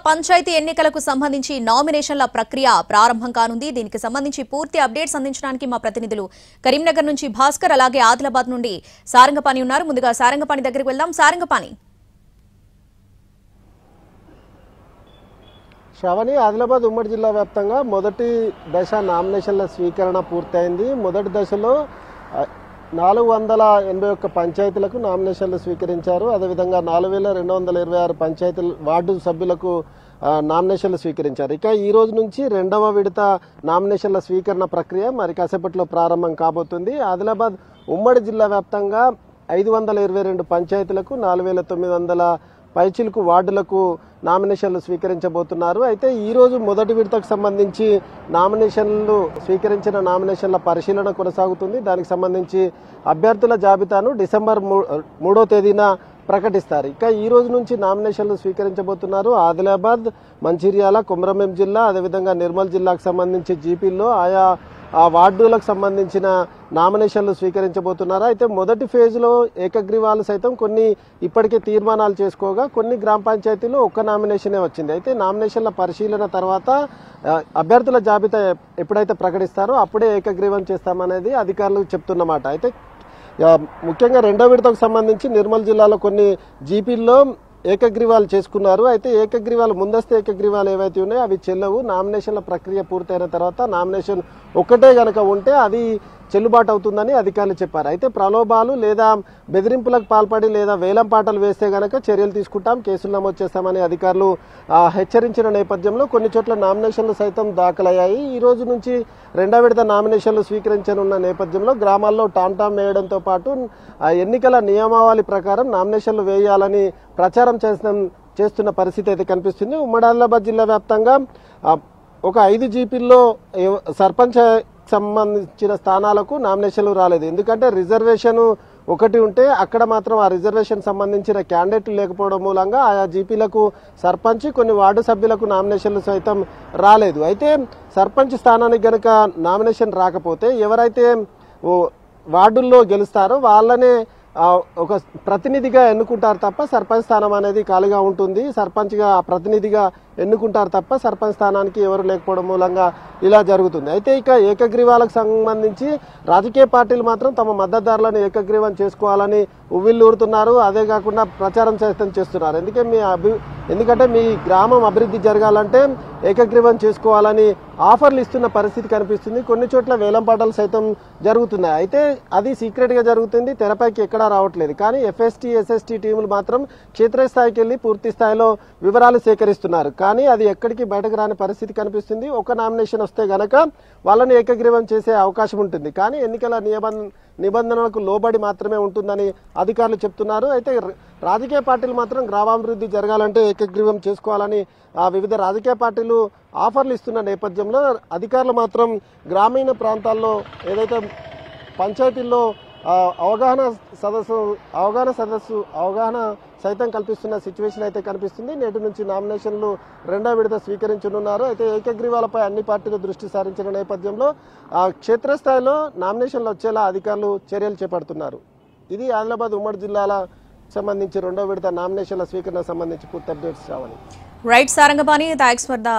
పంచాయతీ ఎన్నికలకు సంబంధించి నామినేషన్ల ప్రక్రియ ప్రారంభం కానుంది. దీనికి సంబంధించి పూర్తి అప్డేట్స్ అందించడానికి మా ప్రతినిధులు కరీంనగర్ నుంచి భాస్కర్, అలాగే ఆదిలాబాద్ నుండి సారంగపాణి ఉన్నారు. ముందుగా సారంగపాణి దగ్గరికి వెళ్దాం. సారంగపాణి, శ్రావణి, ఆదిలాబాద్ ఉమ్మడి జిల్లా వ్యాప్తంగా మొదటి దశ నామినేషన్ల స్వీకరణ పూర్తయింది. మొదటి దశలో 481 పంచాయతీలకు నామినేషన్లు స్వీకరించారు. అదేవిధంగా 4226 పంచాయతీల వార్డు సభ్యులకు నామినేషన్లు స్వీకరించారు. ఇక ఈ రోజు నుంచి రెండవ విడత నామినేషన్ల స్వీకరణ ప్రక్రియ మరి కాసేపట్లో ప్రారంభం కాబోతుంది. ఆదిలాబాద్ ఉమ్మడి జిల్లా వ్యాప్తంగా 522 పంచాయతీలకు 4900 పైచిలకు వార్డులకు నామినేషన్లు స్వీకరించబోతున్నారు. అయితే ఈ రోజు మొదటి విడతకు సంబంధించి స్వీకరించిన నామినేషన్ల పరిశీలన కొనసాగుతుంది. దానికి సంబంధించి అభ్యర్థుల జాబితాను డిసెంబర్ 3వ తేదీన ప్రకటిస్తారు. ఇక ఈ రోజు నుంచి నామినేషన్లు స్వీకరించబోతున్నారు. ఆదిలాబాద్, మంచిర్యాల, కొమరంభీం జిల్లా, అదేవిధంగా నిర్మల్ జిల్లాకు సంబంధించి జీపీల్లో ఆయా వార్డులకు సంబంధించిన నామినేషన్లు స్వీకరించబోతున్నారు. అయితే మొదటి ఫేజ్లో ఏకగ్రీవాలు సైతం కొన్ని ఇప్పటికే తీర్మానాలు చేసుకోగా కొన్ని గ్రామ పంచాయతీలు ఒక్క నామినేషనే వచ్చింది. అయితే నామినేషన్ల పరిశీలన తర్వాత అభ్యర్థుల జాబితా ఎప్పుడైతే ప్రకటిస్తారో అప్పుడే ఏకగ్రీవం చేస్తామనేది అధికారులు చెప్తున్నమాట. అయితే ముఖ్యంగా రెండో విడతకు సంబంధించి నిర్మల్ జిల్లాలో కొన్ని జీపీల్లో ఏకగ్రీవాలు చేసుకున్నారు. అయితే ముందస్తు ఏకగ్రీవాలు ఏవైతే ఉన్నాయో అవి చెల్లవు. నామినేషన్ల ప్రక్రియ పూర్తయిన తర్వాత నామినేషన్ ఒక్కటే గనక ఉంటే అది చెల్లుబాటు అవుతుందని అధికారులు చెప్పారు. అయితే ప్రలోభాలు లేదా బెదిరింపులకు పాల్పడి లేదా వేలం పాటలు వేస్తే గనక చర్యలు తీసుకుంటాం, కేసులు నమోదు చేస్తామని అధికారులు హెచ్చరించిన నేపథ్యంలో కొన్ని చోట్ల నామినేషన్లు సైతం దాఖలయ్యాయి. ఈ రోజు నుంచి రెండో విడత నామినేషన్లు స్వీకరించనున్న నేపథ్యంలో గ్రామాల్లో టామ్ వేయడంతో పాటు ఎన్నికల నియమావళి ప్రకారం నామినేషన్లు వేయాలని ప్రచారం చేస్తున్న పరిస్థితి అయితే కనిపిస్తుంది. ఉమ్మడి ఆదిలాబాద్ జిల్లా వ్యాప్తంగా ఒక 5 జీపీల్లో సర్పంచ్ సంబంధించిన స్థానాలకు నామినేషన్లు రాలేదు. ఎందుకంటే రిజర్వేషన్ ఒకటి ఉంటే అక్కడ మాత్రం ఆ రిజర్వేషన్ సంబంధించిన క్యాండిడేట్లు లేకపోవడం మూలంగా ఆయా జీపీలకు సర్పంచ్, కొన్ని వార్డు సభ్యులకు నామినేషన్లు సైతం రాలేదు. అయితే సర్పంచ్ స్థానానికి గనక నామినేషన్ రాకపోతే ఎవరైతే వార్డుల్లో గెలుస్తారో వాళ్ళనే ఒక ప్రతినిధిగా ఎన్నుకుంటారు తప్ప సర్పంచ్ స్థానం అనేది ఖాళీగా ఉంటుంది. సర్పంచ్గా ప్రతినిధిగా ఎన్నుకుంటారు తప్ప సర్పంచ్ స్థానానికి ఎవరు లేకపోవడం మూలంగా ఇలా జరుగుతుంది. అయితే ఇక ఏకగ్రీవాలకు సంబంధించి రాజకీయ పార్టీలు మాత్రం తమ మద్దతుదారులను ఏకగ్రీవం చేసుకోవాలని ఉవ్విళ్ళూరుతున్నారు. అదే కాకుండా ప్రచారం సైతం చేస్తున్నారు. ఎందుకంటే మీ గ్రామం అభివృద్ధి జరగాలంటే ఏకగ్రీవం చేసుకోవాలని ఆఫర్లు ఇస్తున్న పరిస్థితి కనిపిస్తుంది. కొన్ని చోట్ల వేలంపాటలు సైతం జరుగుతున్నాయి. అయితే అది సీక్రెట్గా జరుగుతుంది, తెరపైకి ఎక్కడా రావట్లేదు. కానీ ఎఫ్ఎస్టీ, ఎస్ఎస్టీ టీములు మాత్రం క్షేత్రస్థాయికి వెళ్ళి పూర్తి స్థాయిలో వివరాలు సేకరిస్తున్నారు. కానీ అది ఎక్కడికి బయటకు రాని పరిస్థితి కనిపిస్తుంది. ఒక నామినేషన్ వస్తే గనక వాళ్ళని ఏకగ్రీవం చేసే అవకాశం ఉంటుంది. కానీ ఎన్నికల నిబంధనలకు లోబడి మాత్రమే ఉంటుందని అధికారులు చెప్తున్నారు. అయితే రాజకీయ పార్టీలు మాత్రం గ్రామాభివృద్ధి జరగాలంటే ఏకగ్రీవం చేసుకోవాలని వివిధ రాజకీయ పార్టీలు ఆఫర్లు ఇస్తున్న నేపథ్యంలో అధికారులు మాత్రం గ్రామీణ ప్రాంతాల్లో ఏదైతే పంచాయతీల్లో అవగాహన సైతం కల్పిస్తున్న సిచ్యువేషన్ అయితే కనిపిస్తుంది. నేటి నుంచి నామినేషన్లు రెండో విడత స్వీకరించనున్నారు. అయితే ఏకగ్రీవాలపై అన్ని పార్టీలు దృష్టి సారించిన నేపథ్యంలో క్షేత్రస్థాయిలో నామినేషన్లు వచ్చేలా అధికారులు చర్యలు చేపడుతున్నారు. ఇది ఆదిలాబాద్ ఉమ్మడి జిల్లాల సంబంధించి రెండో విడత నామినేషన్ల స్వీకరణ సంబంధించి పూర్తి అప్డేట్స్ రావాలి. Right Sarangapani, thanks for the